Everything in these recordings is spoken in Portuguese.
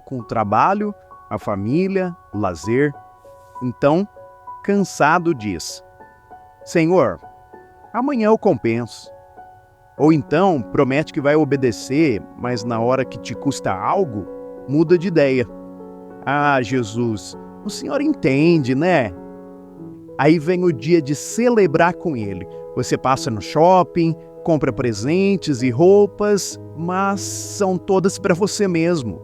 com o trabalho, a família, o lazer. Então, cansado, diz: Senhor, amanhã eu compenso. Ou então, promete que vai obedecer, mas na hora que te custa algo, muda de ideia. Ah, Jesus, o Senhor entende, né? Aí vem o dia de celebrar com Ele. Você passa no shopping, compra presentes e roupas, mas são todas para você mesmo.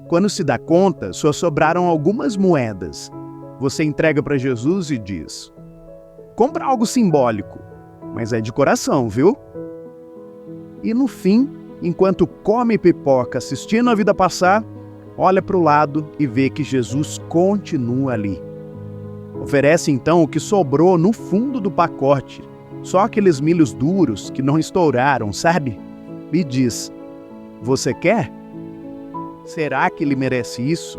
Quando se dá conta, só sobraram algumas moedas. Você entrega para Jesus e diz: compra algo simbólico, mas é de coração, viu? E no fim, enquanto come pipoca assistindo a vida passar, olha para o lado e vê que Jesus continua ali. Oferece então o que sobrou no fundo do pacote, só aqueles milhos duros que não estouraram, sabe? E diz: você quer? Será que ele merece isso?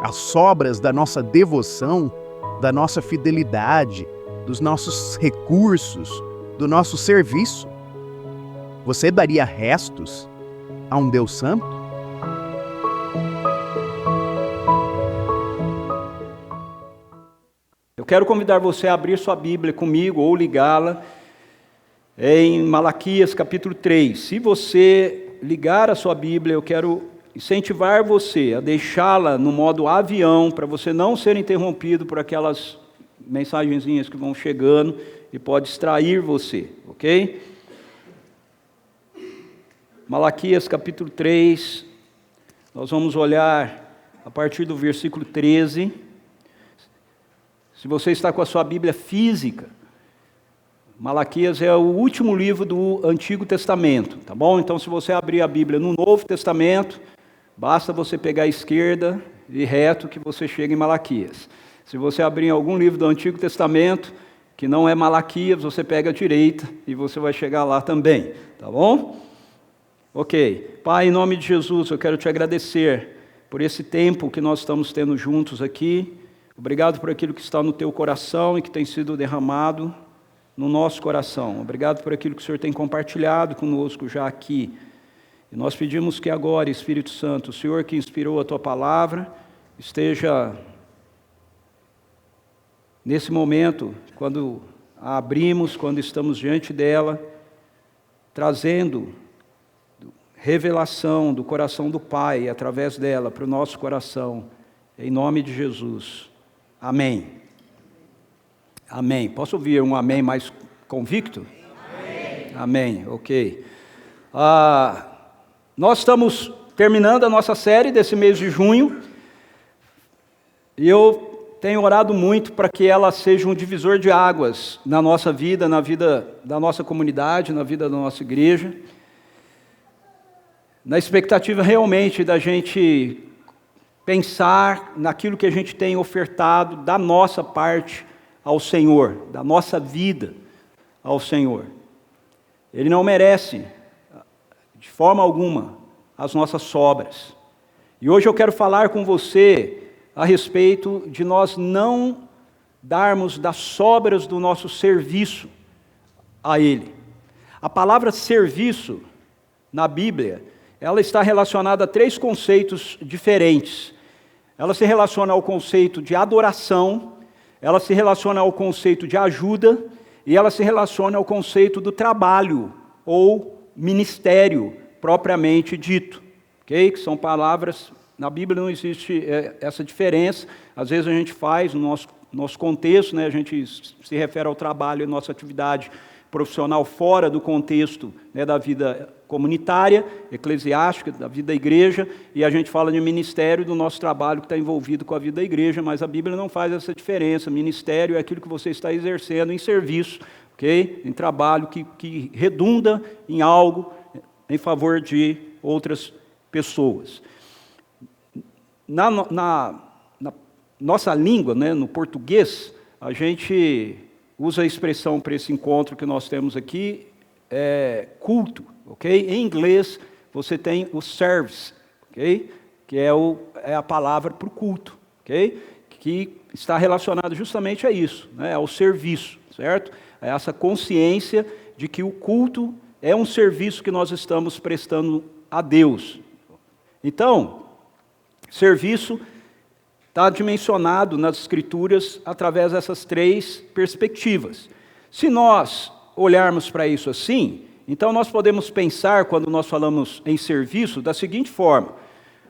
As sobras da nossa devoção, da nossa fidelidade, dos nossos recursos, do nosso serviço? Você daria restos a um Deus santo? Eu quero convidar você a abrir sua Bíblia comigo ou ligá-la em Malaquias capítulo 3. Se você ligar a sua Bíblia, eu quero incentivar você a deixá-la no modo avião, para você não ser interrompido por aquelas mensagenzinhas que vão chegando e pode distrair você, ok? Malaquias capítulo 3, nós vamos olhar a partir do versículo 13. Se você está com a sua Bíblia física, Malaquias é o último livro do Antigo Testamento, tá bom? Então, se você abrir a Bíblia no Novo Testamento, basta você pegar a esquerda e reto que você chega em Malaquias. Se você abrir em algum livro do Antigo Testamento, que não é Malaquias, você pega a direita e você vai chegar lá também, tá bom? Ok. Pai, em nome de Jesus, eu quero te agradecer por esse tempo que nós estamos tendo juntos aqui. Obrigado por aquilo que está no teu coração e que tem sido derramado no nosso coração. Obrigado por aquilo que o Senhor tem compartilhado conosco já aqui. E nós pedimos que agora, Espírito Santo, o Senhor que inspirou a tua palavra, esteja nesse momento, quando a abrimos, quando estamos diante dela, trazendo revelação do coração do Pai, através dela, para o nosso coração, em nome de Jesus. Amém. Amém. Posso ouvir um amém mais convicto? Amém. Amém, ok. Nós estamos terminando a nossa série desse mês de junho, e eu tenho orado muito para que ela seja um divisor de águas na nossa vida, na vida da nossa comunidade, na vida da nossa igreja, na expectativa realmente da gente pensar naquilo que a gente tem ofertado da nossa parte ao Senhor, da nossa vida ao Senhor. Ele não merece, de forma alguma, as nossas sobras. E hoje eu quero falar com você a respeito de nós não darmos das sobras do nosso serviço a Ele. A palavra serviço, na Bíblia, ela está relacionada a 3 conceitos diferentes. Ela se relaciona ao conceito de adoração, ela se relaciona ao conceito de ajuda, e ela se relaciona ao conceito do trabalho, ou ministério, propriamente dito. Okay? Que são palavras, na Bíblia não existe essa diferença, às vezes a gente faz, no nosso contexto, né, a gente se refere ao trabalho e nossa atividade profissional fora do contexto, né, da vida comunitária, eclesiástica, da vida da igreja, e a gente fala de ministério do nosso trabalho que está envolvido com a vida da igreja, mas a Bíblia não faz essa diferença. Ministério é aquilo que você está exercendo em serviço, okay? Em trabalho que redunda em algo em favor de outras pessoas. Na nossa língua, né, no português, a gente usa a expressão para esse encontro que nós temos aqui, culto, ok? Em inglês, você tem o service, ok? Que é a palavra para o culto, ok? Que está relacionado justamente a isso, né? Ao serviço, certo? A essa consciência de que o culto é um serviço que nós estamos prestando a Deus. Então, Serviço está dimensionado nas Escrituras através dessas três perspectivas. Se nós olharmos para isso assim, então nós podemos pensar, quando nós falamos em serviço, da seguinte forma: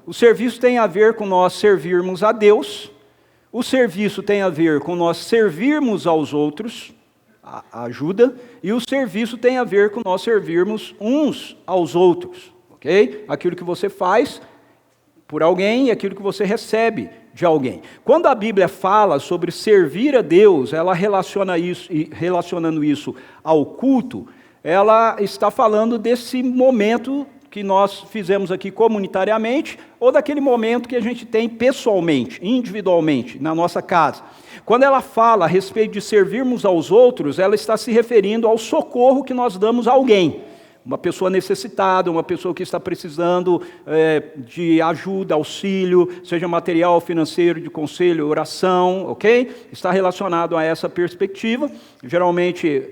o serviço tem a ver com nós servirmos a Deus, o serviço tem a ver com nós servirmos aos outros, a ajuda, e o serviço tem a ver com nós servirmos uns aos outros, ok? Aquilo que você faz por alguém e aquilo que você recebe de alguém. Quando a Bíblia fala sobre servir a Deus, ela relacionando isso ao culto, ela está falando desse momento que nós fizemos aqui comunitariamente, ou daquele momento que a gente tem pessoalmente, individualmente, na nossa casa. Quando ela fala a respeito de servirmos aos outros, ela está se referindo ao socorro que nós damos a alguém. Uma pessoa necessitada, uma pessoa que está precisando de ajuda, auxílio, seja material, financeiro, de conselho, oração, ok? Está relacionado a essa perspectiva. Geralmente,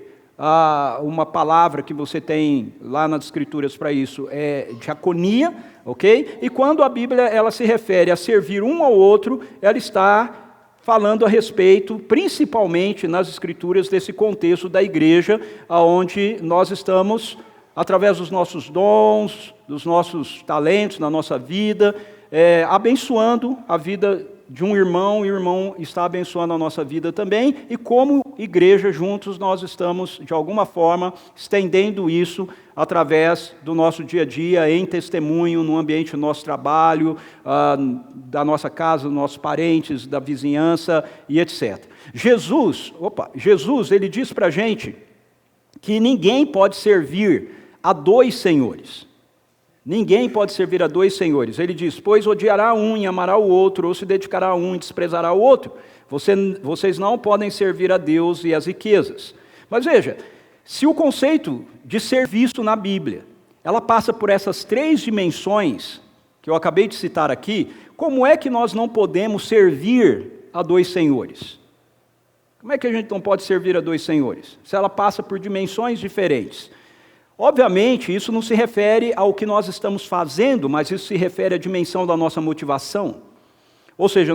uma palavra que você tem lá nas Escrituras para isso é diaconia, ok? E quando a Bíblia ela se refere a servir um ao outro, ela está falando a respeito, principalmente nas Escrituras, desse contexto da igreja, onde nós estamos, através dos nossos dons, dos nossos talentos na nossa vida, abençoando a vida de um irmão, e o irmão está abençoando a nossa vida também, e como igreja juntos nós estamos, de alguma forma, estendendo isso através do nosso dia a dia, em testemunho, no ambiente do nosso trabalho, da nossa casa, dos nossos parentes, da vizinhança e etc. Jesus, ele diz para a gente que ninguém pode servir a dois senhores. Ninguém pode servir a dois senhores. Ele diz: pois odiará um e amará o outro, ou se dedicará a um e desprezará o outro. Vocês não podem servir a Deus e as riquezas. Mas veja, se o conceito de serviço na Bíblia, ela passa por essas três dimensões que eu acabei de citar aqui, como é que nós não podemos servir a dois senhores? Como é que a gente não pode servir a dois senhores? Se ela passa por dimensões diferentes. Obviamente, isso não se refere ao que nós estamos fazendo, mas isso se refere à dimensão da nossa motivação. Ou seja,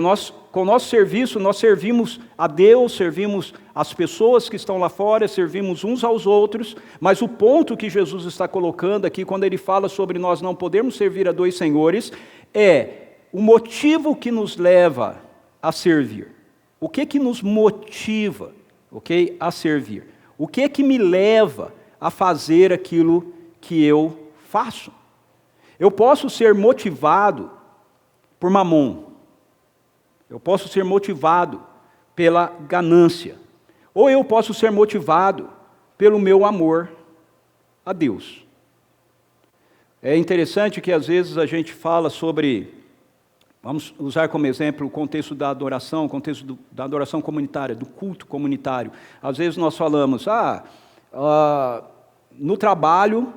com o nosso serviço, nós servimos a Deus, servimos as pessoas que estão lá fora, servimos uns aos outros, mas o ponto que Jesus está colocando aqui, quando ele fala sobre nós não podermos servir a dois senhores, é o motivo que nos leva a servir. O que nos motiva, ok, a servir? O que me leva a fazer aquilo que eu faço? Eu posso ser motivado por mamon, eu posso ser motivado pela ganância, ou eu posso ser motivado pelo meu amor a Deus. É interessante que às vezes a gente fala sobre, vamos usar como exemplo o contexto da adoração, o contexto da adoração comunitária, do culto comunitário. Às vezes nós falamos, no trabalho,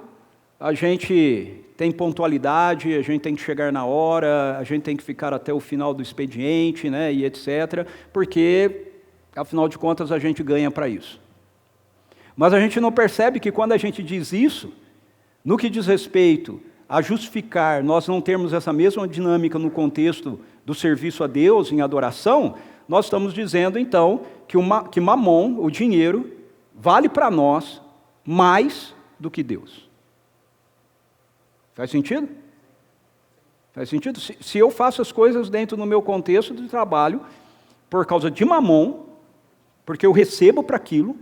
a gente tem pontualidade, a gente tem que chegar na hora, a gente tem que ficar até o final do expediente, né, e etc., porque, afinal de contas, a gente ganha para isso. Mas a gente não percebe que quando a gente diz isso, no que diz respeito a justificar nós não termos essa mesma dinâmica no contexto do serviço a Deus, em adoração, nós estamos dizendo, então, que mamon, o dinheiro, vale para nós mais do que Deus. Faz sentido? Faz sentido? Se eu faço as coisas dentro do meu contexto de trabalho, por causa de mamon, porque eu recebo para aquilo,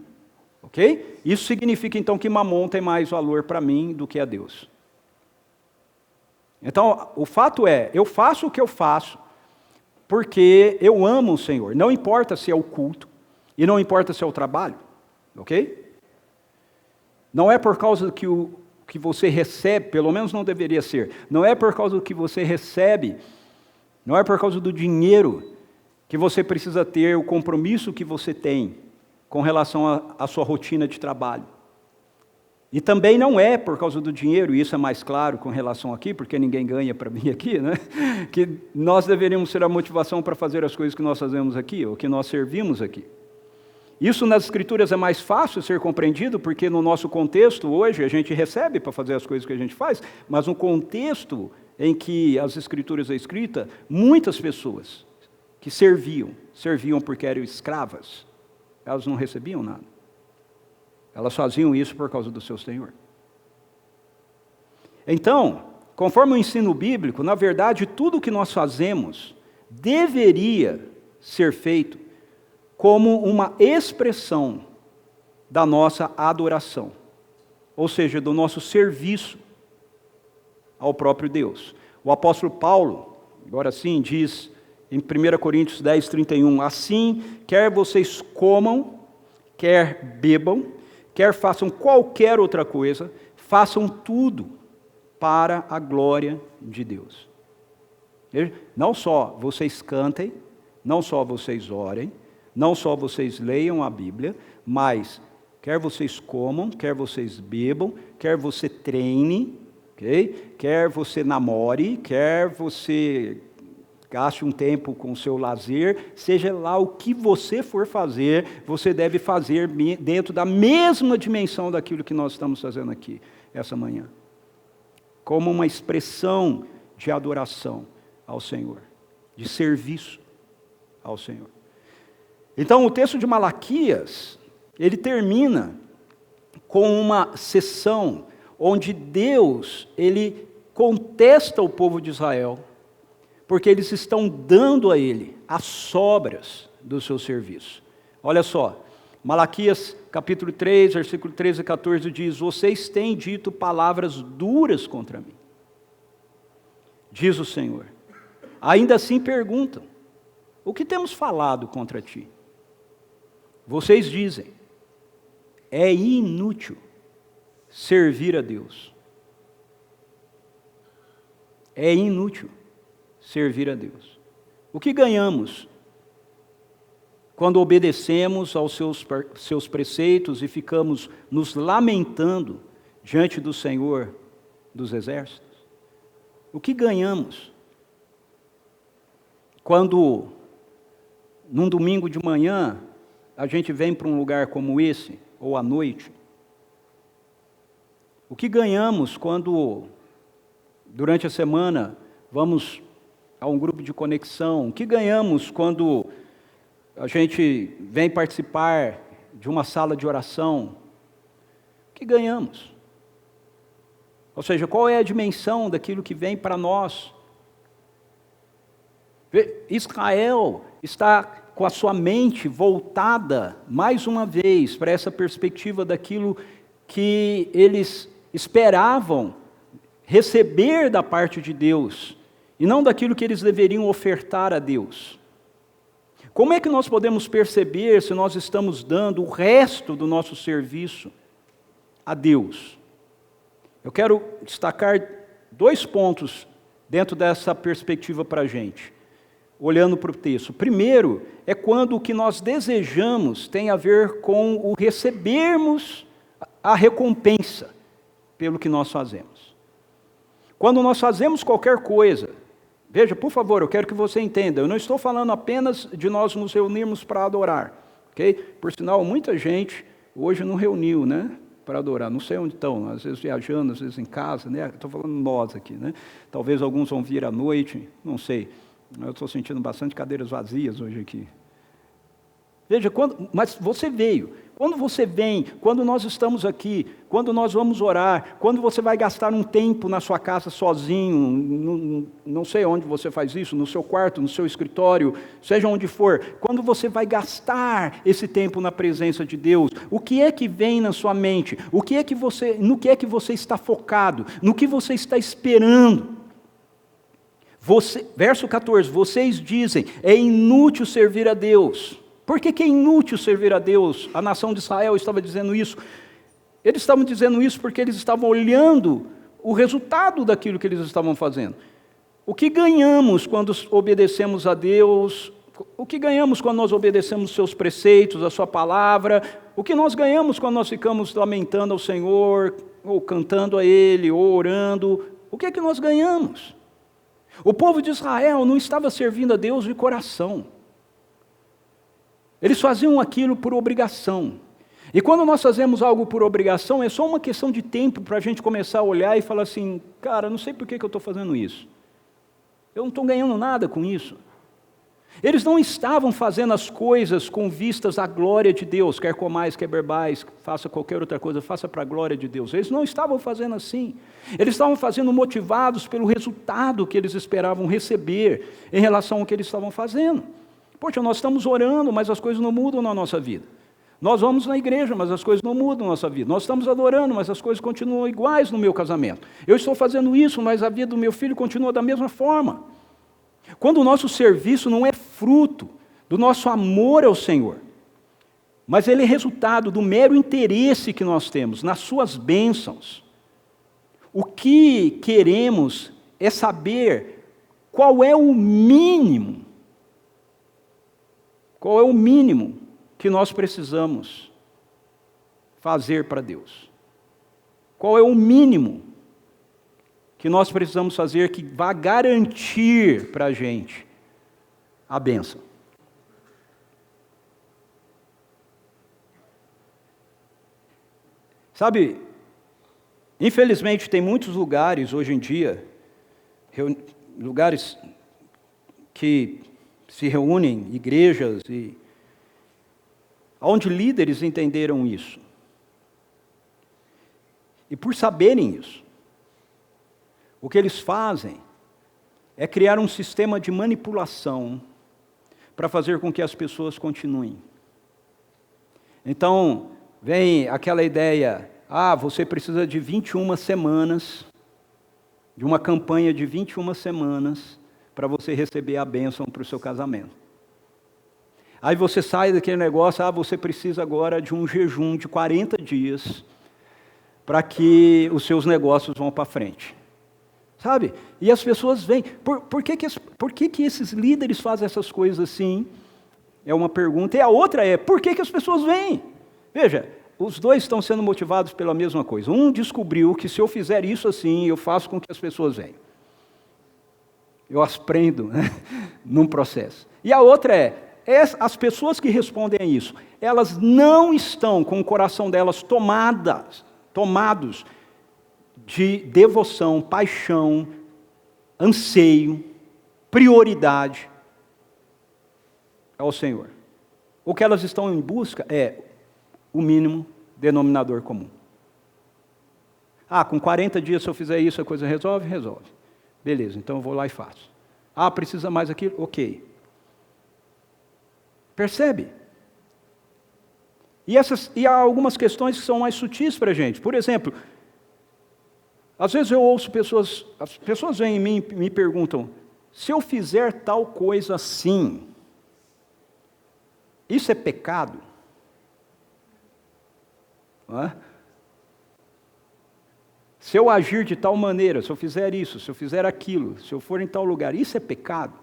ok? Isso significa então que mamon tem mais valor para mim do que a Deus. Então, o fato é, eu faço o que eu faço porque eu amo o Senhor. Não importa se é o culto e não importa se é o trabalho, ok? Não é por causa que você recebe, pelo menos não deveria ser, não é por causa do que você recebe, não é por causa do dinheiro que você precisa ter o compromisso que você tem com relação à sua rotina de trabalho. E também não é por causa do dinheiro, e isso é mais claro com relação aqui, porque ninguém ganha para vir aqui, né? Que nós deveríamos ser a motivação para fazer as coisas que nós fazemos aqui, ou que nós servimos aqui. Isso nas Escrituras é mais fácil ser compreendido, porque no nosso contexto hoje a gente recebe para fazer as coisas que a gente faz, mas no contexto em que as Escrituras é escrita, muitas pessoas que serviam porque eram escravas, elas não recebiam nada. Elas faziam isso por causa do seu Senhor. Então, conforme o ensino bíblico, na verdade, tudo o que nós fazemos deveria ser feito como uma expressão da nossa adoração, ou seja, do nosso serviço ao próprio Deus. O apóstolo Paulo, agora sim, diz em 1 Coríntios 10, 31, assim, quer vocês comam, quer bebam, quer façam qualquer outra coisa, façam tudo para a glória de Deus. Não só vocês cantem, não só vocês orem, não só vocês leiam a Bíblia, mas quer vocês comam, quer vocês bebam, quer você treine, okay? Quer você namore, quer você gaste um tempo com o seu lazer, seja lá o que você for fazer, você deve fazer dentro da mesma dimensão daquilo que nós estamos fazendo aqui, essa manhã. Como uma expressão de adoração ao Senhor, de serviço ao Senhor. Então, o texto de Malaquias, ele termina com uma sessão onde Deus, ele contesta o povo de Israel, porque eles estão dando a ele as sobras do seu serviço. Olha só, Malaquias capítulo 3, versículo 13 e 14 diz, vocês têm dito palavras duras contra mim, diz o Senhor. Ainda assim perguntam, o que temos falado contra ti? Vocês dizem, é inútil servir a Deus. É inútil servir a Deus. O que ganhamos quando obedecemos aos seus preceitos e ficamos nos lamentando diante do Senhor dos Exércitos? O que ganhamos quando, num domingo de manhã, a gente vem para um lugar como esse, ou à noite? O que ganhamos quando, durante a semana, vamos a um grupo de conexão? O que ganhamos quando a gente vem participar de uma sala de oração? O que ganhamos? Ou seja, qual é a dimensão daquilo que vem para nós? Israel está com a sua mente voltada, mais uma vez, para essa perspectiva daquilo que eles esperavam receber da parte de Deus, e não daquilo que eles deveriam ofertar a Deus. Como é que nós podemos perceber se nós estamos dando o resto do nosso serviço a Deus? Eu quero destacar 2 pontos dentro dessa perspectiva para a gente, olhando para o texto. Primeiro, é quando o que nós desejamos tem a ver com o recebermos a recompensa pelo que nós fazemos. Quando nós fazemos qualquer coisa, veja, por favor, eu quero que você entenda, eu não estou falando apenas de nós nos reunirmos para adorar, ok? Por sinal, muita gente hoje não reuniu, né, para adorar, não sei onde estão, às vezes viajando, às vezes em casa, né, estou falando nós aqui, né, talvez alguns vão vir à noite, não sei, eu estou sentindo bastante cadeiras vazias hoje aqui. Veja, mas você veio. Quando você vem, quando nós estamos aqui, quando nós vamos orar, quando você vai gastar um tempo na sua casa sozinho, não sei onde você faz isso, no seu quarto, no seu escritório, seja onde for, quando você vai gastar esse tempo na presença de Deus, o que é que vem na sua mente? No que é que você está focado? No que você está esperando? Verso 14, vocês dizem, é inútil servir a Deus. Por que é inútil servir a Deus? A nação de Israel estava dizendo isso. Eles estavam dizendo isso porque eles estavam olhando o resultado daquilo que eles estavam fazendo. O que ganhamos quando obedecemos a Deus? O que ganhamos quando nós obedecemos os seus preceitos, a sua palavra? O que nós ganhamos quando nós ficamos lamentando ao Senhor, ou cantando a Ele, ou orando? O que é que nós ganhamos? O povo de Israel não estava servindo a Deus de coração. Eles faziam aquilo por obrigação. E quando nós fazemos algo por obrigação, é só uma questão de tempo para a gente começar a olhar e falar assim, cara, não sei por que eu estou fazendo isso. Eu não estou ganhando nada com isso. Eles não estavam fazendo as coisas com vistas à glória de Deus, quer comais, quer bebais, faça qualquer outra coisa, faça para a glória de Deus. Eles não estavam fazendo assim. Eles estavam fazendo motivados pelo resultado que eles esperavam receber em relação ao que eles estavam fazendo. Poxa, nós estamos orando, mas as coisas não mudam na nossa vida. Nós vamos na igreja, mas as coisas não mudam na nossa vida. Nós estamos adorando, mas as coisas continuam iguais no meu casamento. Eu estou fazendo isso, mas a vida do meu filho continua da mesma forma. Quando o nosso serviço não é fruto do nosso amor ao Senhor, mas ele é resultado do mero interesse que nós temos nas suas bênçãos, o que queremos é saber qual é o mínimo que nós precisamos fazer para Deus. Qual é o mínimo que nós precisamos fazer que vá garantir para a gente a bênção? Sabe, infelizmente tem muitos lugares hoje em dia, lugares que se reúnem, igrejas, onde líderes entenderam isso. E por saberem isso, o que eles fazem é criar um sistema de manipulação para fazer com que as pessoas continuem. Então, vem aquela ideia, você precisa de 21 semanas, de uma campanha de 21 semanas, para você receber a bênção para o seu casamento. Aí você sai daquele negócio, você precisa agora de um jejum de 40 dias, para que os seus negócios vão para frente. Sabe? E as pessoas vêm. Por que esses líderes fazem essas coisas assim? É uma pergunta. E a outra é, por que as pessoas vêm? Veja, os dois estão sendo motivados pela mesma coisa. Um descobriu que se eu fizer isso assim, eu faço com que as pessoas venham. Eu as prendo, né, num processo. E a outra as pessoas que respondem a isso, elas não estão com o coração delas tomados de devoção, paixão, anseio, prioridade ao Senhor. O que elas estão em busca é o mínimo denominador comum. Com 40 dias, se eu fizer isso, a coisa resolve? Resolve. Beleza, então eu vou lá e faço. Precisa mais aquilo? Ok. Percebe? E há algumas questões que são mais sutis para a gente. Por exemplo, às vezes eu ouço as pessoas vêm em mim e me perguntam, se eu fizer tal coisa assim, isso é pecado? Não é? Se eu agir de tal maneira, se eu fizer isso, se eu fizer aquilo, se eu for em tal lugar, isso é pecado?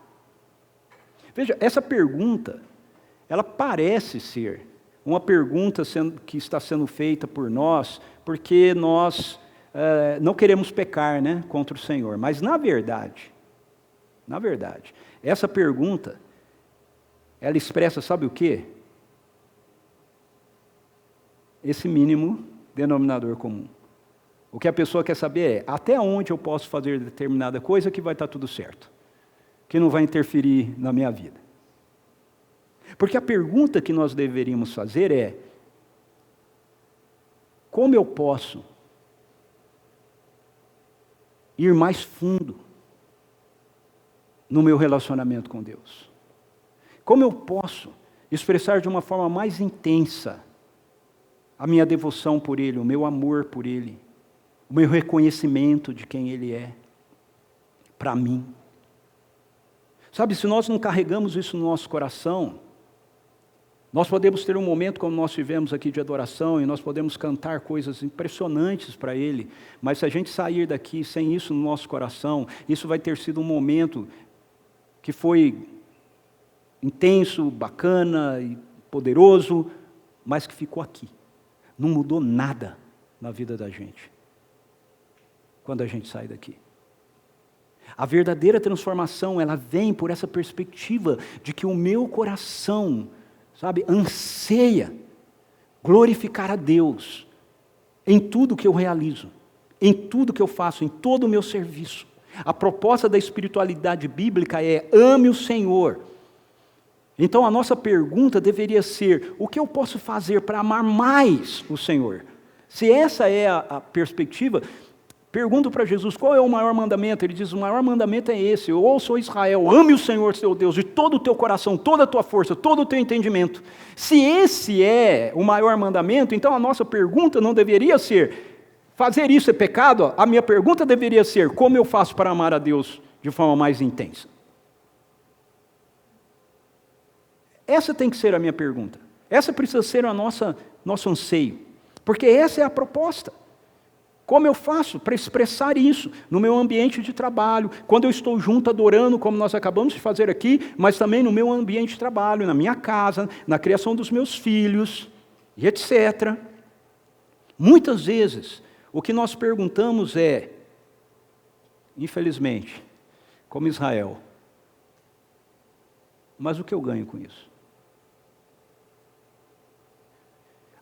Veja, essa pergunta, ela parece ser uma pergunta que está sendo feita por nós, porque nós não queremos pecar, né, contra o Senhor. Mas na verdade, essa pergunta, ela expressa, sabe o quê? Esse mínimo denominador comum. O que a pessoa quer saber é, até onde eu posso fazer determinada coisa que vai estar tudo certo, que não vai interferir na minha vida. Porque a pergunta que nós deveríamos fazer é, como eu posso ir mais fundo no meu relacionamento com Deus? Como eu posso expressar de uma forma mais intensa a minha devoção por Ele, o meu amor por Ele, o meu reconhecimento de quem Ele é, para mim? Sabe, se nós não carregamos isso no nosso coração, nós podemos ter um momento como nós tivemos aqui de adoração, e nós podemos cantar coisas impressionantes para Ele, mas se a gente sair daqui sem isso no nosso coração, isso vai ter sido um momento que foi intenso, bacana e poderoso, mas que ficou aqui. Não mudou nada na vida da gente quando a gente sai daqui. A verdadeira transformação, ela vem por essa perspectiva de que o meu coração, sabe, anseia glorificar a Deus em tudo que eu realizo, em tudo que eu faço, em todo o meu serviço. A proposta da espiritualidade bíblica é: ame o Senhor. Então a nossa pergunta deveria ser: o que eu posso fazer para amar mais o Senhor? Se essa é a perspectiva, pergunto para Jesus: qual é o maior mandamento? Ele diz: o maior mandamento é esse: eu ouço Israel, ame o Senhor seu Deus de todo o teu coração, toda a tua força, todo o teu entendimento. Se esse é o maior mandamento, então a nossa pergunta não deveria ser: fazer isso é pecado? A minha pergunta deveria ser: como eu faço para amar a Deus de forma mais intensa? Essa tem que ser a minha pergunta. Essa precisa ser a nosso anseio. Porque essa é a proposta. Como eu faço para expressar isso no meu ambiente de trabalho, quando eu estou junto adorando, como nós acabamos de fazer aqui, mas também no meu ambiente de trabalho, na minha casa, na criação dos meus filhos, e etc. Muitas vezes, o que nós perguntamos é, infelizmente, como Israel: mas o que eu ganho com isso?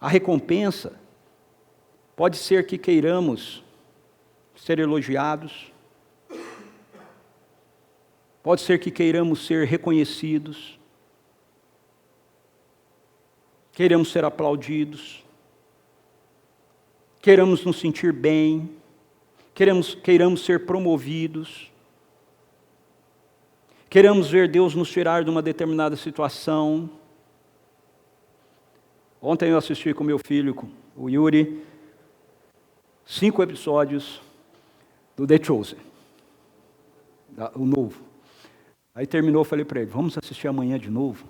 A recompensa pode ser que queiramos ser elogiados, pode ser que queiramos ser reconhecidos, queiramos ser aplaudidos, queiramos nos sentir bem, queiramos ser promovidos, queiramos ver Deus nos tirar de uma determinada situação. Ontem eu assisti com meu filho, o Yuri, 5 episódios do The Chosen, o novo. Aí terminou, eu falei para ele: vamos assistir amanhã de novo?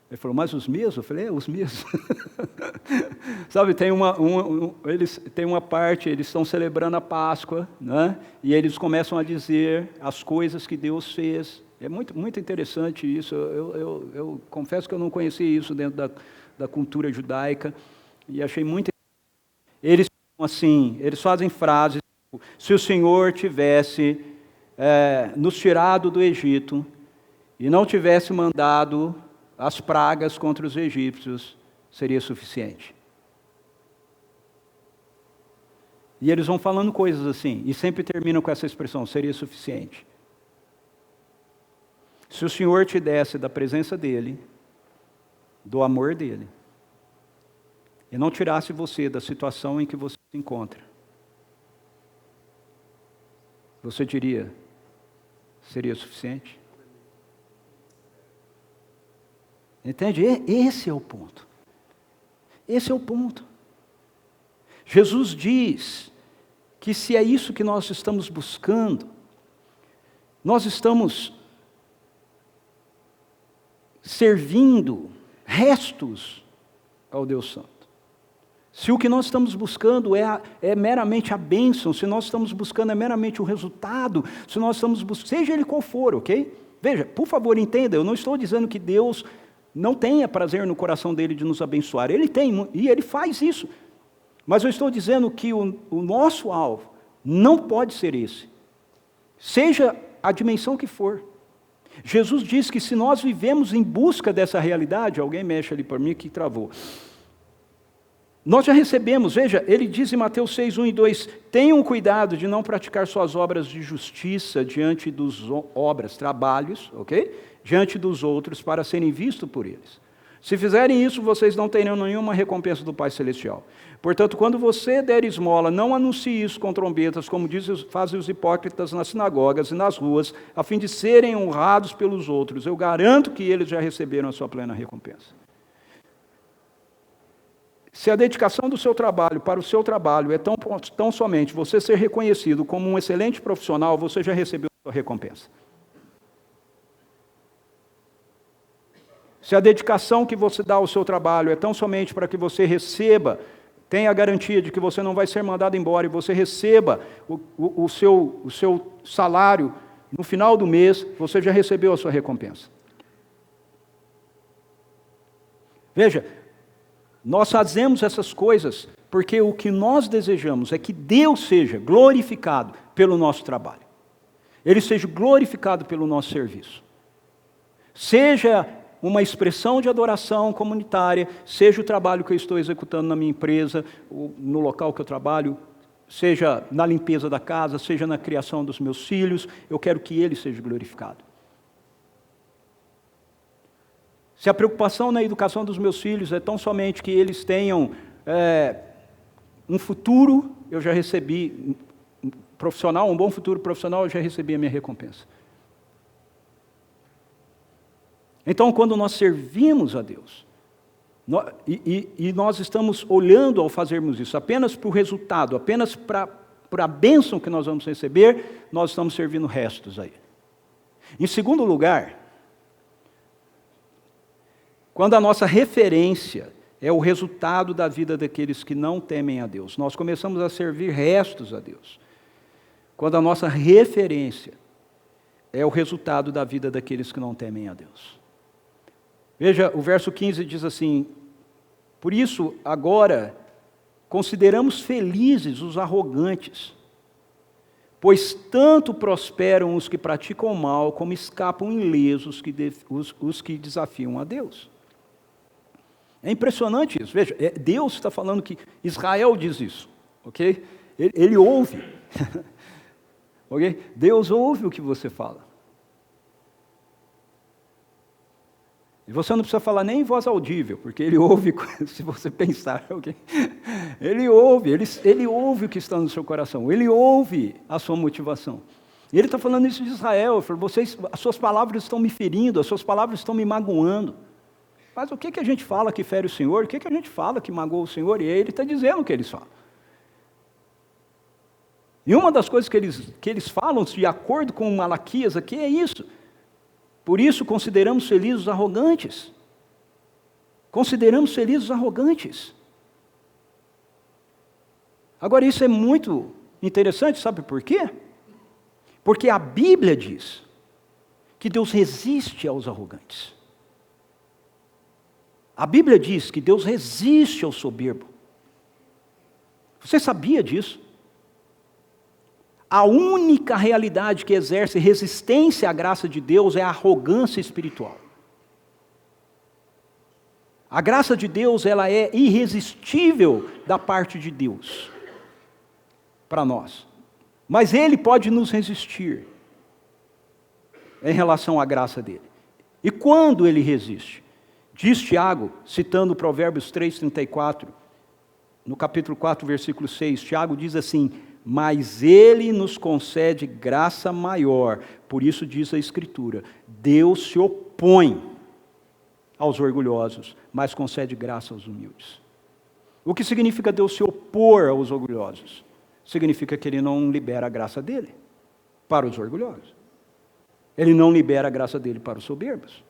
Ele falou: mas os mesmos? Eu falei: os mesmos. Sabe, tem uma parte, eles estão celebrando a Páscoa, né? E eles começam a dizer as coisas que Deus fez. É muito, muito interessante isso. Eu confesso que eu não conhecia isso dentro da cultura judaica, e achei muito interessante. Eles fazem frases: se o Senhor tivesse nos tirado do Egito e não tivesse mandado as pragas contra os egípcios, seria suficiente. E eles vão falando coisas assim, e sempre terminam com essa expressão: seria suficiente. Se o Senhor te desse da presença dEle, do amor dEle, e não tirasse você da situação em que você se encontra, você diria: seria suficiente? Entende? Esse é o ponto. Esse é o ponto. Jesus diz que se é isso que nós estamos buscando, nós estamos servindo restos ao Deus Santo. Se o que nós estamos buscando é meramente a bênção, se nós estamos buscando é meramente o resultado, se nós estamos buscando, seja ele qual for, ok? Veja, por favor, entenda, eu não estou dizendo que Deus não tenha prazer no coração dele de nos abençoar. Ele tem, e ele faz isso. Mas eu estou dizendo que o nosso alvo não pode ser esse. Seja a dimensão que for. Jesus diz que se nós vivemos em busca dessa realidade, alguém mexe ali por mim que travou. Nós já recebemos, veja, ele diz em Mateus 6, 1 e 2, tenham cuidado de não praticar suas obras de justiça diante dos trabalhos, ok? Diante dos outros, para serem vistos por eles. Se fizerem isso, vocês não terão nenhuma recompensa do Pai Celestial. Portanto, quando você der esmola, não anuncie isso com trombetas, como fazem os hipócritas nas sinagogas e nas ruas, a fim de serem honrados pelos outros. Eu garanto que eles já receberam a sua plena recompensa. Se a dedicação do seu trabalho para o seu trabalho é tão somente você ser reconhecido como um excelente profissional, você já recebeu a sua recompensa. Se a dedicação que você dá ao seu trabalho é tão somente para que você receba, tenha a garantia de que você não vai ser mandado embora e você receba o seu salário no final do mês, você já recebeu a sua recompensa. Veja, nós fazemos essas coisas porque o que nós desejamos é que Deus seja glorificado pelo nosso trabalho. Ele seja glorificado pelo nosso serviço. Seja uma expressão de adoração comunitária, seja o trabalho que eu estou executando na minha empresa, no local que eu trabalho, seja na limpeza da casa, seja na criação dos meus filhos, eu quero que Ele seja glorificado. Se a preocupação na educação dos meus filhos é tão somente que eles tenham um futuro, eu já recebi, profissional, um bom futuro profissional, eu já recebi a minha recompensa. Então, quando nós servimos a Deus, nós estamos olhando ao fazermos isso, apenas para o resultado, apenas para a bênção que nós vamos receber, nós estamos servindo restos aí. Em segundo lugar, quando a nossa referência é o resultado da vida daqueles que não temem a Deus, nós começamos a servir restos a Deus. Quando a nossa referência é o resultado da vida daqueles que não temem a Deus. Veja, o verso 15 diz assim: por isso, agora, consideramos felizes os arrogantes, pois tanto prosperam os que praticam o mal, como escapam ilesos os que desafiam a Deus. É impressionante isso. Veja, Deus está falando que Israel diz isso, ok? Ele ouve. Okay? Deus ouve o que você fala. E você não precisa falar nem em voz audível, porque Ele ouve se você pensar. Okay? Ele ouve o que está no seu coração, Ele ouve a sua motivação. E Ele está falando isso de Israel. Ele falou, as suas palavras estão me ferindo, as suas palavras estão me magoando. Mas o que a gente fala que fere o Senhor? O que a gente fala que magoa o Senhor? E Ele está dizendo o que eles falam. E uma das coisas que eles falam, de acordo com Malaquias aqui, é isso. Por isso consideramos felizes os arrogantes. Consideramos felizes os arrogantes. Agora isso é muito interessante, sabe por quê? Porque a Bíblia diz que Deus resiste aos arrogantes. A Bíblia diz que Deus resiste ao soberbo. Você sabia disso? A única realidade que exerce resistência à graça de Deus é a arrogância espiritual. A graça de Deus, ela é irresistível da parte de Deus para nós. Mas Ele pode nos resistir em relação à graça dele. E quando Ele resiste? Diz Tiago, citando Provérbios 3:34, no capítulo 4, versículo 6, Tiago diz assim: mas Ele nos concede graça maior. Por isso diz a Escritura, Deus se opõe aos orgulhosos, mas concede graça aos humildes. O que significa Deus se opor aos orgulhosos? Significa que Ele não libera a graça dEle para os orgulhosos. Ele não libera a graça dEle para os soberbos.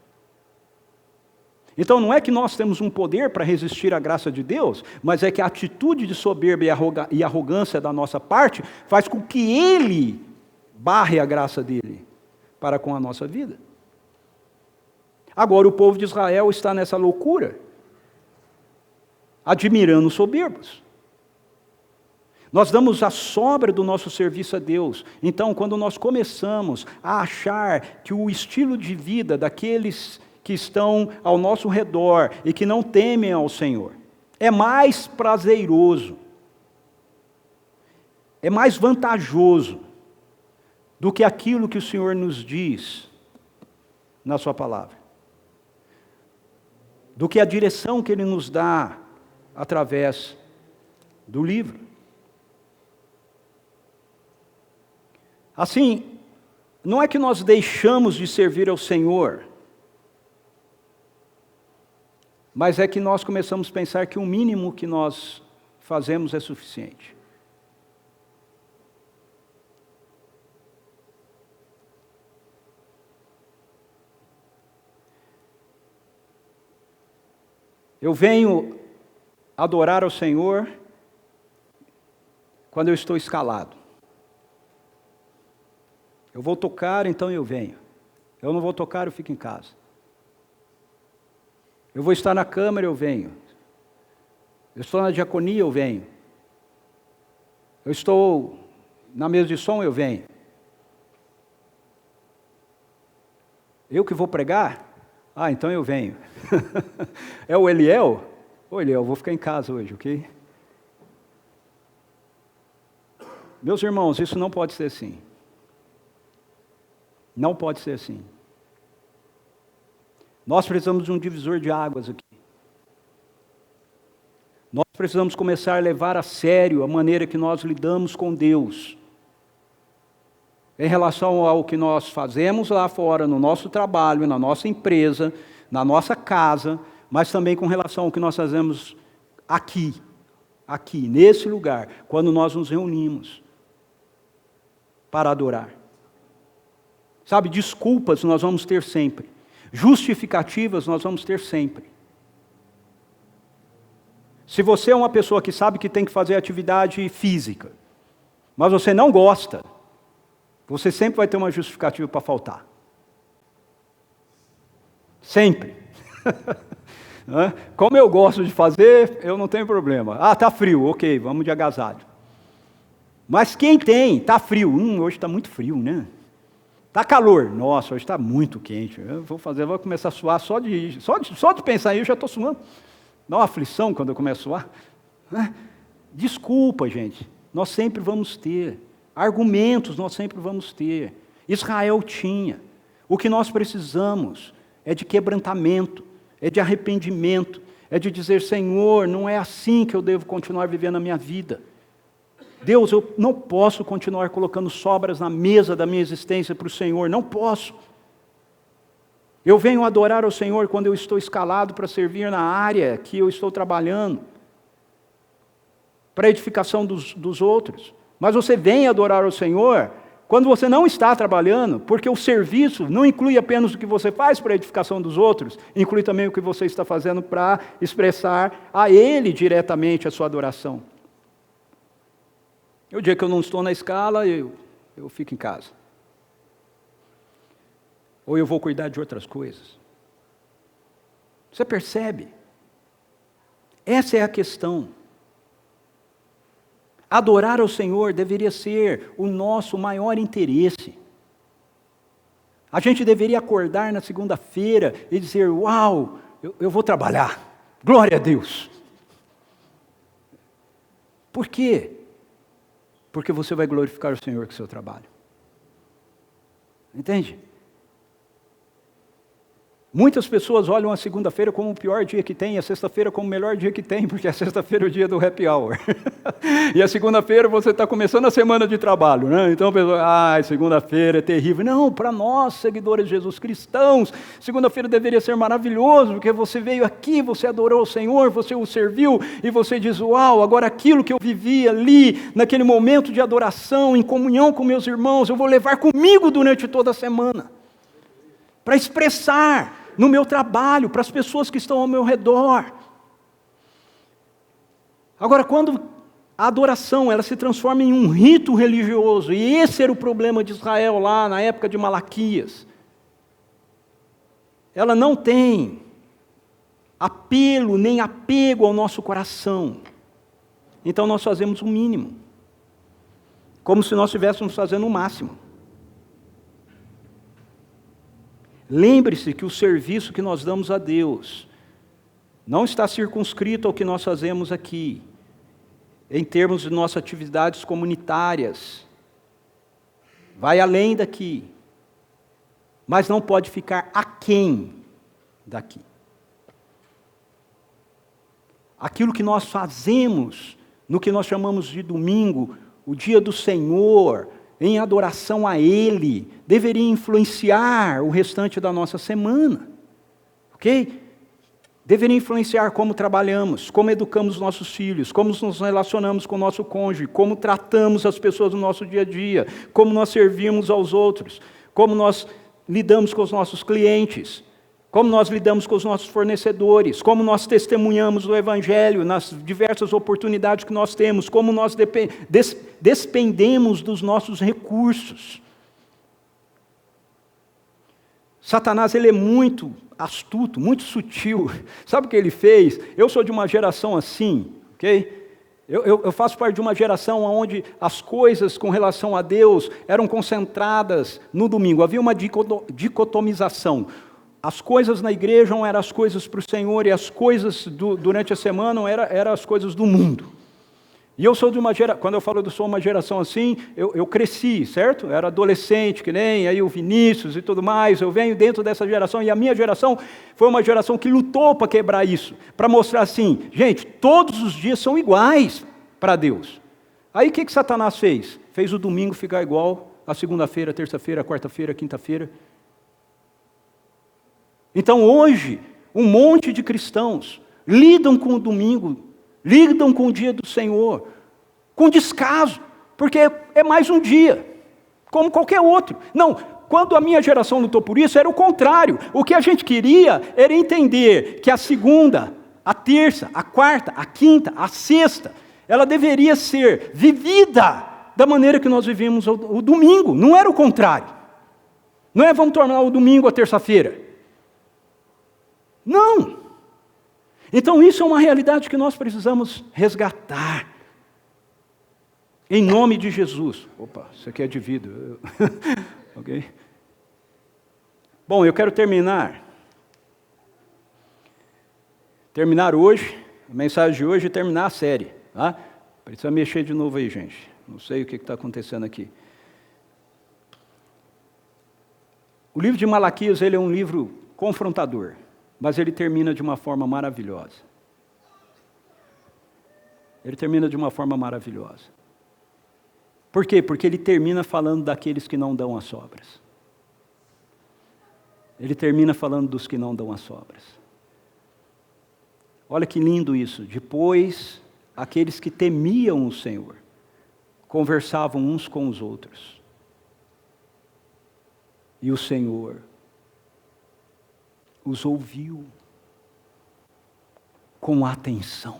Então não é que nós temos um poder para resistir à graça de Deus, mas é que a atitude de soberba e arrogância da nossa parte faz com que Ele barre a graça dEle para com a nossa vida. Agora o povo de Israel está nessa loucura, admirando os soberbos. Nós damos a sobra do nosso serviço a Deus. Então, quando nós começamos a achar que o estilo de vida daqueles que estão ao nosso redor e que não temem ao Senhor é mais prazeroso, é mais vantajoso do que aquilo que o Senhor nos diz na sua palavra, do que a direção que Ele nos dá através do livro. Assim, não é que nós deixamos de servir ao Senhor, mas é que nós começamos a pensar que o mínimo que nós fazemos é suficiente. Eu venho adorar ao Senhor quando eu estou escalado. Eu vou tocar, então eu venho. Eu não vou tocar, eu fico em casa. Eu vou estar na câmara, eu venho. Eu estou na diaconia, eu venho. Eu estou na mesa de som, eu venho. Eu que vou pregar? Ah, então eu venho. É o Eliel? Ô Eliel, vou ficar em casa hoje, ok? Meus irmãos, isso não pode ser assim. Não pode ser assim. Nós precisamos de um divisor de águas aqui. Nós precisamos começar a levar a sério a maneira que nós lidamos com Deus. Em relação ao que nós fazemos lá fora, no nosso trabalho, na nossa empresa, na nossa casa, mas também com relação ao que nós fazemos aqui, nesse lugar, quando nós nos reunimos para adorar. Sabe, desculpas nós vamos ter sempre. Justificativas nós vamos ter sempre. Se você é uma pessoa que sabe que tem que fazer atividade física, mas você não gosta, você sempre vai ter uma justificativa para faltar. Sempre. Como eu gosto de fazer, eu não tenho problema. Ah, está frio, ok, vamos de agasalho. Mas quem tem, está frio. Hoje está muito frio, né? Está calor. Nossa, hoje está muito quente. Eu vou começar a suar só de pensar aí, eu já estou suando. Dá uma aflição quando eu começo a suar. Desculpa, gente. Nós sempre vamos ter. Argumentos nós sempre vamos ter. Israel tinha. O que nós precisamos é de quebrantamento, é de arrependimento, é de dizer, Senhor, não é assim que eu devo continuar vivendo a minha vida. Deus, eu não posso continuar colocando sobras na mesa da minha existência para o Senhor, não posso. Eu venho adorar ao Senhor quando eu estou escalado para servir na área que eu estou trabalhando, para a edificação dos outros. Mas você vem adorar ao Senhor quando você não está trabalhando, porque o serviço não inclui apenas o que você faz para a edificação dos outros, inclui também o que você está fazendo para expressar a Ele diretamente a sua adoração. O dia que eu não estou na escala, eu fico em casa. Ou eu vou cuidar de outras coisas. Você percebe? Essa é a questão. Adorar ao Senhor deveria ser o nosso maior interesse. A gente deveria acordar na segunda-feira e dizer, uau, eu vou trabalhar, glória a Deus. Por quê? Porque você vai glorificar o Senhor com o seu trabalho. Entende? Muitas pessoas olham a segunda-feira como o pior dia que tem, e a sexta-feira como o melhor dia que tem, porque a sexta-feira é o dia do happy hour. E a segunda-feira você está começando a semana de trabalho, né? Então a pessoa, segunda-feira é terrível. Não, para nós, seguidores de Jesus, cristãos, segunda-feira deveria ser maravilhoso, porque você veio aqui, você adorou o Senhor, você o serviu, e você diz, uau, agora aquilo que eu vivi ali, naquele momento de adoração, em comunhão com meus irmãos, eu vou levar comigo durante toda a semana, para expressar no meu trabalho, para as pessoas que estão ao meu redor. Agora, quando a adoração ela se transforma em um rito religioso, e esse era o problema de Israel lá na época de Malaquias, ela não tem apelo nem apego ao nosso coração. Então nós fazemos o mínimo, como se nós estivéssemos fazendo o máximo. Lembre-se que o serviço que nós damos a Deus não está circunscrito ao que nós fazemos aqui, em termos de nossas atividades comunitárias. Vai além daqui, mas não pode ficar aquém daqui. Aquilo que nós fazemos, no que nós chamamos de domingo, o dia do Senhor, em adoração a Ele, deveria influenciar o restante da nossa semana, ok? Deveria influenciar como trabalhamos, como educamos nossos filhos, como nos relacionamos com o nosso cônjuge, como tratamos as pessoas no nosso dia a dia, como nós servimos aos outros, como nós lidamos com os nossos clientes, como nós lidamos com os nossos fornecedores, como nós testemunhamos o Evangelho nas diversas oportunidades que nós temos, como nós despendemos dos nossos recursos. Satanás ele é muito astuto, muito sutil. Sabe o que ele fez? Eu sou de uma geração assim, ok? Eu faço parte de uma geração onde as coisas com relação a Deus eram concentradas no domingo. Havia uma dicotomização. as coisas na igreja não eram as coisas para o Senhor, e as coisas durante a semana não eram as coisas do mundo. E eu sou de uma geração, quando eu falo que sou uma geração assim, eu cresci, certo? Eu era adolescente, que nem aí o Vinícius e tudo mais, eu venho dentro dessa geração, e a minha geração foi uma geração que lutou para quebrar isso, para mostrar assim, gente, todos os dias são iguais para Deus. Aí o que Satanás fez? Fez o domingo ficar igual a segunda-feira, a terça-feira, a quarta-feira, a quinta-feira. Então hoje, um monte de cristãos lidam com o domingo, lidam com o dia do Senhor, com descaso, porque é mais um dia, como qualquer outro. Não, quando a minha geração lutou por isso, era o contrário. O que a gente queria era entender que a segunda, a terça, a quarta, a quinta, a sexta, ela deveria ser vivida da maneira que nós vivemos o domingo, não era o contrário. Não é vamos tornar o domingo a terça-feira. Não! Então isso é uma realidade que nós precisamos resgatar. Em nome de Jesus. Opa, isso aqui é de vidro. Ok? Bom, eu quero terminar hoje, a mensagem de hoje, e terminar a série. Tá? Precisa mexer de novo aí, gente. Não sei o que está acontecendo aqui. O livro de Malaquias, ele é um livro confrontador, mas ele termina de uma forma maravilhosa. Ele termina de uma forma maravilhosa. Por quê? Porque ele termina falando daqueles que não dão as sobras. Ele termina falando dos que não dão as sobras. Olha que lindo isso. Depois, aqueles que temiam o Senhor conversavam uns com os outros. E o Senhor os ouviu com atenção.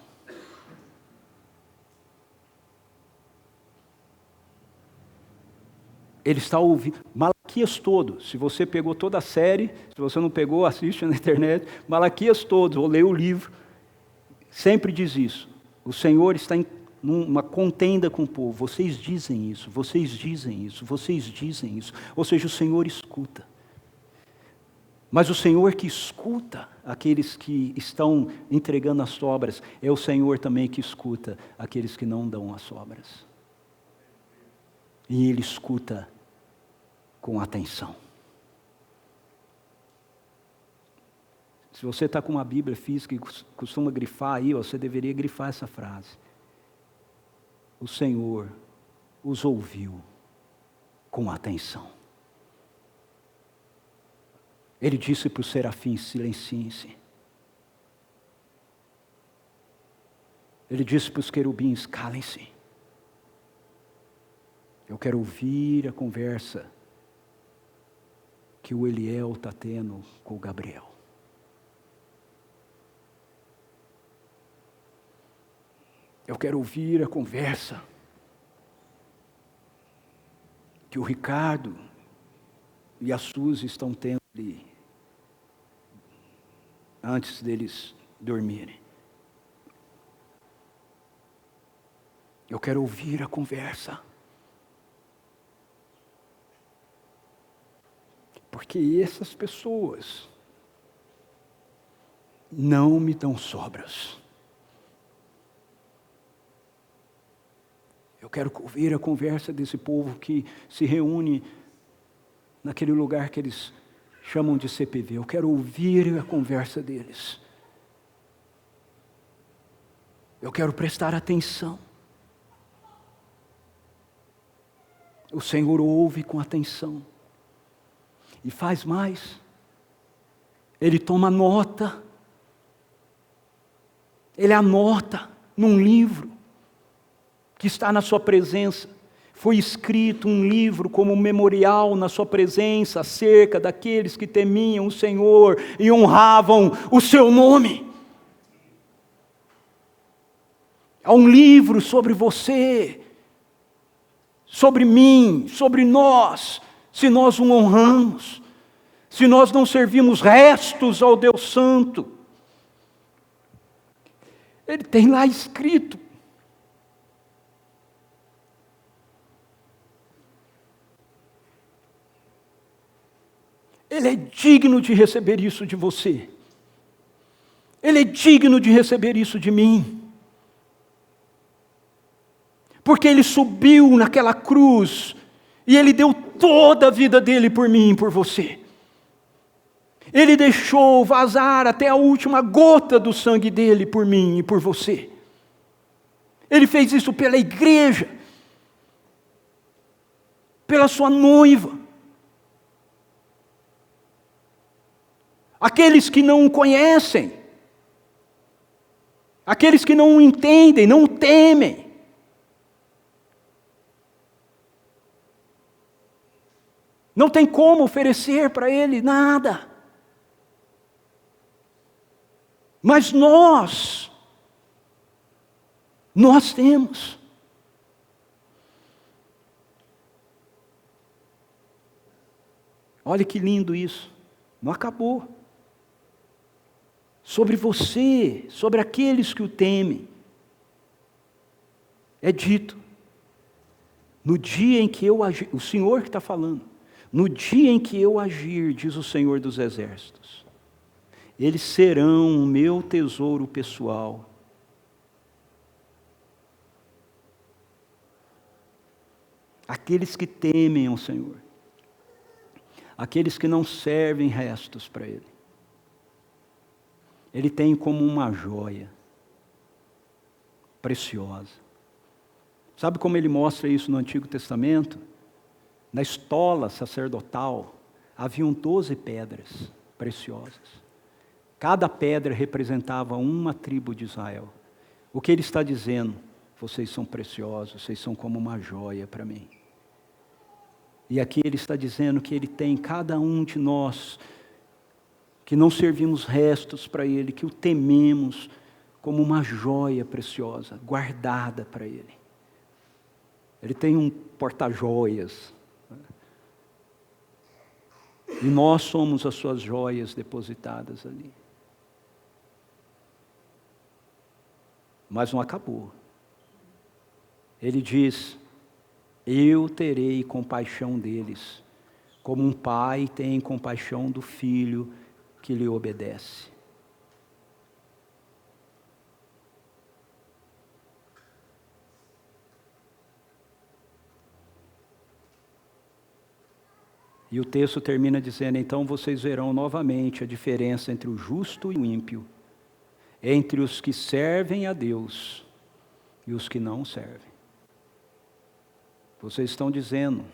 Ele está ouvindo. Malaquias todo, se você pegou toda a série, se você não pegou, assiste na internet. Malaquias todo, ou lê o livro, sempre diz isso. O Senhor está em uma contenda com o povo. Vocês dizem isso, vocês dizem isso, vocês dizem isso. Ou seja, o Senhor escuta. Mas o Senhor que escuta aqueles que estão entregando as sobras, é o Senhor também que escuta aqueles que não dão as sobras. E Ele escuta com atenção. Se você está com uma Bíblia física e costuma grifar aí, você deveria grifar essa frase. O Senhor os ouviu com atenção. Ele disse para os serafins, silenciem-se. Ele disse para os querubins, calem-se. Eu quero ouvir a conversa que o Eliel está tendo com o Gabriel. Eu quero ouvir a conversa que o Ricardo e a Suzy estão tendo ali, antes deles dormirem. Eu quero ouvir a conversa. Porque essas pessoas não me dão sobras. Eu quero ouvir a conversa desse povo que se reúne naquele lugar que eles chamam de CPV. Eu quero ouvir a conversa deles. Eu quero prestar atenção. O Senhor ouve com atenção. E faz mais. Ele toma nota. Ele anota num livro que está na sua presença. Foi escrito um livro como memorial na sua presença acerca daqueles que temiam o Senhor e honravam o seu nome. Há um livro sobre você, sobre mim, sobre nós, se nós o honramos, se nós não servimos restos ao Deus Santo. Ele tem lá escrito. Ele é digno de receber isso de você. Ele é digno de receber isso de mim. Porque Ele subiu naquela cruz e Ele deu toda a vida dele por mim e por você. Ele deixou vazar até a última gota do sangue dele por mim e por você. Ele fez isso pela igreja, pela sua noiva. Aqueles que não o conhecem, aqueles que não o entendem, não o temem. Não tem como oferecer para Ele nada. Mas nós temos. Olha que lindo isso. Não acabou. Sobre você, sobre aqueles que o temem, é dito, no dia em que eu agir, o Senhor que está falando, no dia em que eu agir, diz o Senhor dos Exércitos, eles serão o meu tesouro pessoal. Aqueles que temem ao Senhor, aqueles que não servem restos para Ele, Ele tem como uma joia preciosa. Sabe como Ele mostra isso no Antigo Testamento? Na estola sacerdotal, haviam 12 pedras preciosas. Cada pedra representava uma tribo de Israel. O que Ele está dizendo? Vocês são preciosos, vocês são como uma joia para mim. E aqui Ele está dizendo que Ele tem cada um de nós, que não servimos restos para Ele, que o tememos como uma joia preciosa, guardada para Ele. Ele tem um porta-joias. E nós somos as suas joias depositadas ali. Mas não acabou. Ele diz, eu terei compaixão deles, como um pai tem compaixão do filho que lhe obedece. E o texto termina dizendo, então vocês verão novamente a diferença entre o justo e o ímpio, entre os que servem a Deus e os que não servem. Vocês estão dizendo,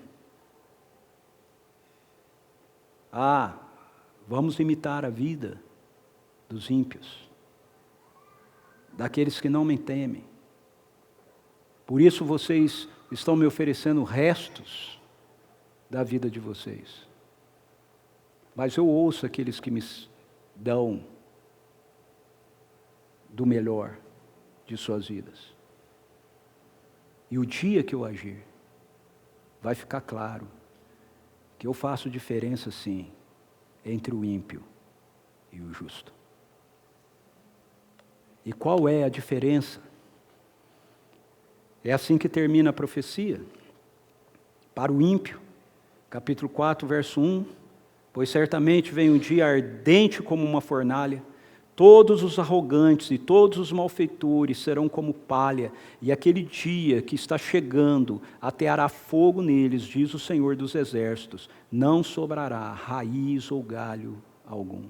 vamos imitar a vida dos ímpios, daqueles que não me temem. Por isso vocês estão me oferecendo restos da vida de vocês. Mas eu ouço aqueles que me dão do melhor de suas vidas. E o dia que eu agir, vai ficar claro que eu faço diferença sim entre o ímpio e o justo. E qual é a diferença? É assim que termina a profecia. Para o ímpio, capítulo 4, verso 1, pois certamente vem um dia ardente como uma fornalha, todos os arrogantes e todos os malfeitores serão como palha, e aquele dia que está chegando ateará fogo neles, diz o Senhor dos Exércitos, não sobrará raiz ou galho algum.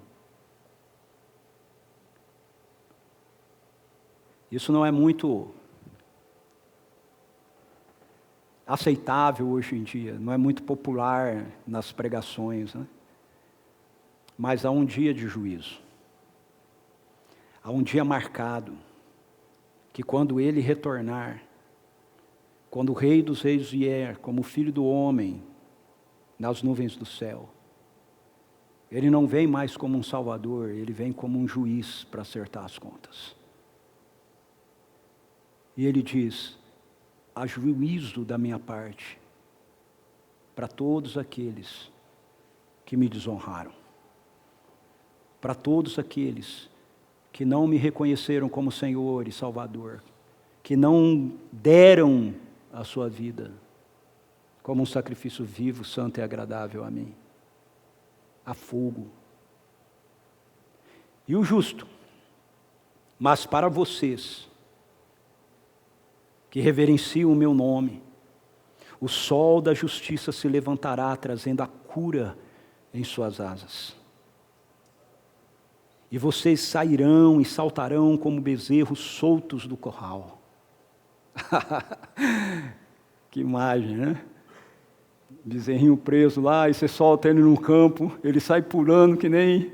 Isso não é muito aceitável hoje em dia, não é muito popular nas pregações, né? Mas há um dia de juízo. Há um dia marcado, que quando Ele retornar, quando o Rei dos Reis vier, como Filho do Homem, nas nuvens do céu, Ele não vem mais como um Salvador, Ele vem como um juiz para acertar as contas. E Ele diz, há juízo da minha parte, para todos aqueles que me desonraram, para todos aqueles que não me reconheceram como Senhor e Salvador, que não deram a sua vida como um sacrifício vivo, santo e agradável a mim. a fogo. E o justo, mas para vocês que reverenciam o meu nome, o sol da justiça se levantará, trazendo a cura em suas asas. E vocês sairão e saltarão como bezerros soltos do curral. Que imagem, né? Bezerrinho preso lá, e você solta ele no campo, ele sai pulando que nem...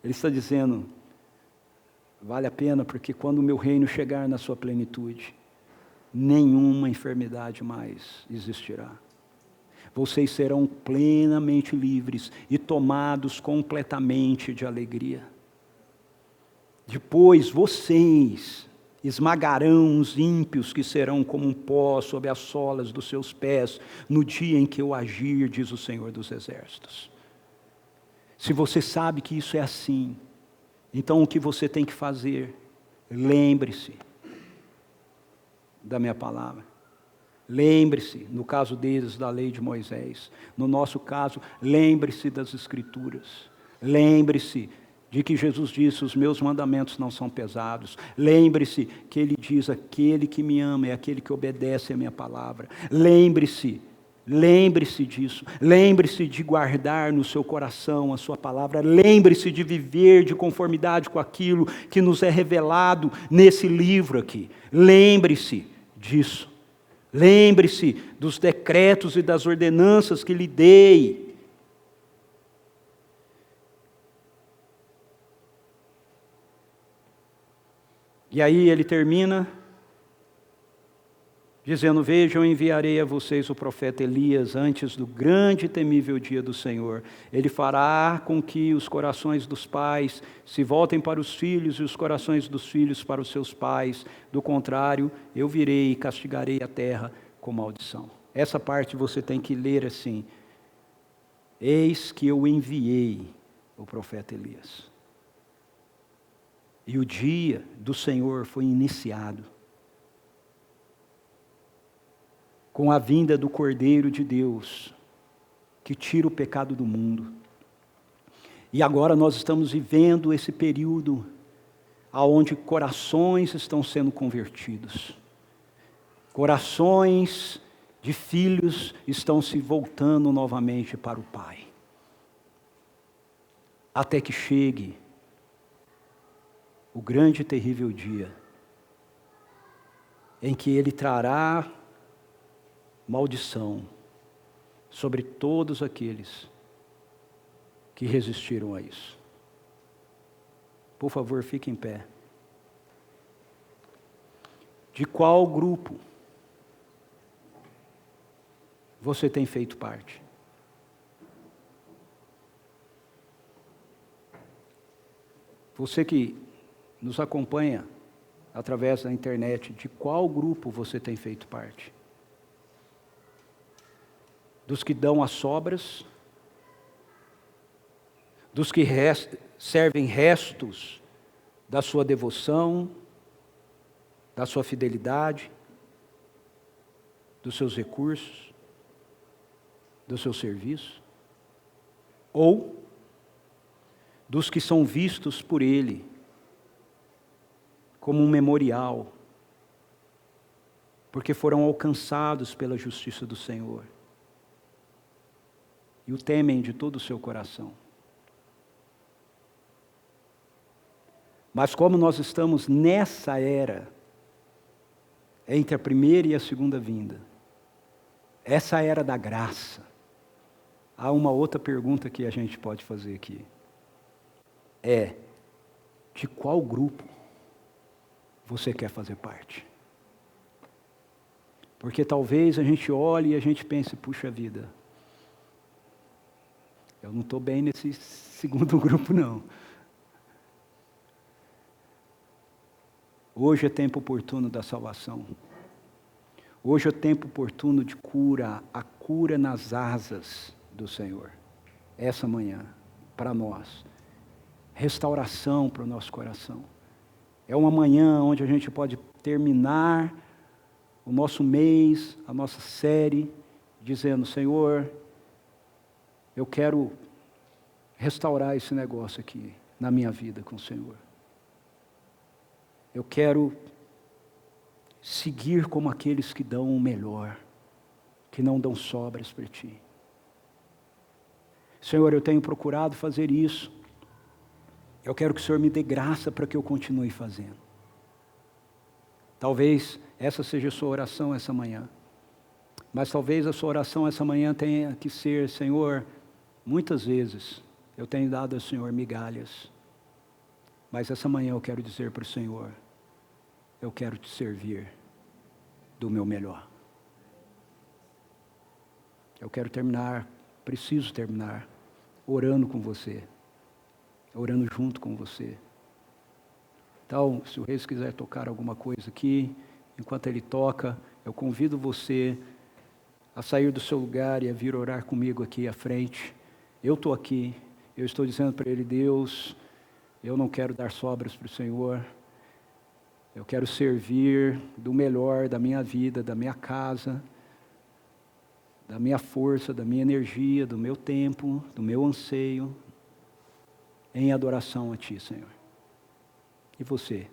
Ele está dizendo, vale a pena, porque quando o meu reino chegar na sua plenitude, nenhuma enfermidade mais existirá. Vocês serão plenamente livres e tomados completamente de alegria. Depois vocês esmagarão os ímpios, que serão como um pó sob as solas dos seus pés, no dia em que eu agir, diz o Senhor dos Exércitos. Se você sabe que isso é assim, então o que você tem que fazer? Lembre-se da minha palavra. Lembre-se, no caso deles, da lei de Moisés. No nosso caso, lembre-se das Escrituras. Lembre-se de que Jesus disse, os meus mandamentos não são pesados. Lembre-se que Ele diz, aquele que me ama é aquele que obedece a minha palavra. Lembre-se disso. Lembre-se de guardar no seu coração a sua palavra. Lembre-se de viver de conformidade com aquilo que nos é revelado nesse livro aqui. Lembre-se disso. Lembre-se dos decretos e das ordenanças que lhe dei. E aí ele termina dizendo, vejam, enviarei a vocês o profeta Elias antes do grande e temível dia do Senhor. Ele fará com que os corações dos pais se voltem para os filhos e os corações dos filhos para os seus pais. Do contrário, eu virei e castigarei a terra com maldição. Essa parte você tem que ler assim. Eis que eu enviei o profeta Elias. E o dia do Senhor foi iniciado com a vinda do Cordeiro de Deus, que tira o pecado do mundo. E agora nós estamos vivendo esse período onde corações estão sendo convertidos. Corações de filhos estão se voltando novamente para o Pai. Até que chegue o grande e terrível dia, em que Ele trará maldição sobre todos aqueles que resistiram a isso. Por favor, fique em pé. De qual grupo você tem feito parte? Você que nos acompanha através da internet, de qual grupo você tem feito parte? Dos que dão as sobras? Dos que servem restos da sua devoção, da sua fidelidade, dos seus recursos, do seu serviço? Ou dos que são vistos por Ele como um memorial, porque foram alcançados pela justiça do Senhor e o temem de todo o seu coração. Mas como nós estamos nessa era, entre a primeira e a segunda vinda, essa era da graça, há uma outra pergunta que a gente pode fazer aqui. De qual grupo você quer fazer parte? Porque talvez a gente olhe e a gente pense, puxa vida, eu não estou bem nesse segundo grupo não. Hoje é tempo oportuno da salvação. Hoje é tempo oportuno de cura, a cura nas asas do Senhor. Essa manhã, para nós. Restauração para o nosso coração. É uma manhã onde a gente pode terminar o nosso mês, a nossa série, dizendo, Senhor, eu quero restaurar esse negócio aqui na minha vida com o Senhor. Eu quero seguir como aqueles que dão o melhor, que não dão sobras para Ti. Senhor, eu tenho procurado fazer isso. Eu quero que o Senhor me dê graça para que eu continue fazendo. Talvez essa seja a sua oração essa manhã. Mas talvez a sua oração essa manhã tenha que ser: Senhor, muitas vezes eu tenho dado ao Senhor migalhas. Mas essa manhã eu quero dizer para o Senhor: eu quero te servir do meu melhor. Eu quero terminar, preciso terminar, orando com você, orando junto com você. Então, se o Reis quiser tocar alguma coisa aqui, enquanto ele toca, eu convido você a sair do seu lugar e a vir orar comigo aqui à frente. Eu estou aqui, eu estou dizendo para ele: Deus, eu não quero dar sobras para o Senhor, eu quero servir do melhor da minha vida, da minha casa, da minha força, da minha energia, do meu tempo, do meu anseio, em adoração a Ti, Senhor. E você?